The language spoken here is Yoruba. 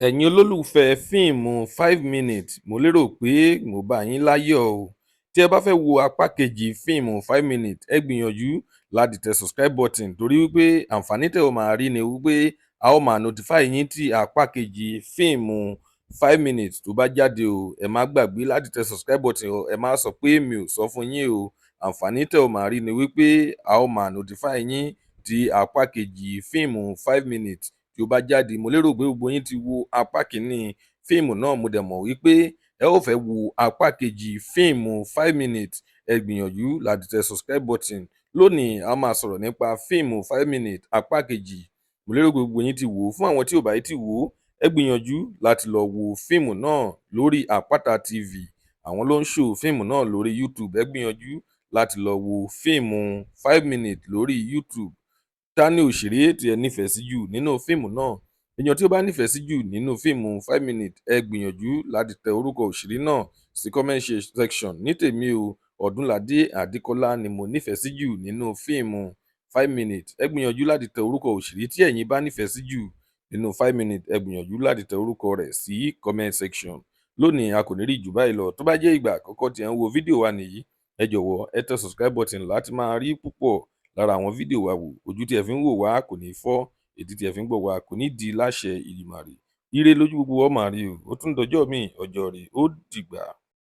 Ẹ̀yin olólùfẹ́ fíìmù 5 minutes, mo lérò pé mo bá yín láyọ̀ o. Tí ẹ bá fẹ́ wo apá kejì fíìmù 5 minutes, ẹ gbìyànjú láti tẹ subscribe button torí wípé àǹfààní tẹ́ ò máa rí ni wípé a ó máa notify yín tí apá kejì fíìmù 5 minutes tó bá jáde o. Ẹ má gbàgbé láti tẹ subscribe button o, ẹ má sọ pé mi ò sọ fún yín o. Àǹfààní tẹ́ ò máa rí ni wípé a ó máa notify yín tí apá kejì fíìmù 5 minutes tí ó bá jáde. Mo lérò pé gbogbo yín ti wo apá kìíní fíìmù náà, mo dẹ̀ mọ̀ wípé ẹ ó fẹ́ wo apá kejì fíìmù 5 minutes. Ẹ gbìyànjú láti tẹ subscribe button. Lónìí a máa sọ̀rọ̀ nípa fíìmù 5 minutes apá kejì. Mo lérò pé gbogbo yín ti wò ó. Fún àwọn tí ò bá yìí ti wò ó, ẹ gbìyànjú láti lọ wo fíìmù náà lórí Àpáta TV. Àwọn ló ń show fíìmù náà lórí YouTube. Ẹ gbìyànjú láti lọ wo fíìmù 5 minutes lórí YouTube. Ta ni òṣèré tí ẹ nífẹ̀ẹ́ sí jù nínú fíìmù náà? Èèyàn tí ó bá nífẹ̀ẹ́ sí jù nínú fíìmù 5 minutes, ẹ gbìyànjú láti tẹ orúkọ òṣèré náà sí comment section. Ní tèmi o, Odunlade Adekola ni mo nífẹ̀ẹ́ sí jù nínú fíìmù 5 minutes. Ẹ gbìyànjú láti tẹ orúkọ òṣèré tí ẹ̀yin bá nífẹ̀ẹ́ sí jù nínú 5 minutes. Ẹ gbìyànjú láti tẹ orúkọ rẹ̀ sí comment section. Lónìí a kò ní rí jù báyìí lọ. Tó bá jẹ́ ìgbà àkọ́kọ́ tí ẹ ń wo fídíò wa nìyí, ẹ jọ̀wọ́ ẹ tẹ subscribe button láti máa rí púpọ̀ lára àwọn fídíò wa wò. Ojú tí ẹ fi ń wò wá kò ní fọ́, etí tí ẹ fi ń gbọ́ wá kò ní di láṣẹ Ìdùmarè. Ire lójú gbogbo wa máa rí o. Ó tún dọjọ́ míì, ọjọ́ rẹ̀ ó dìgbà.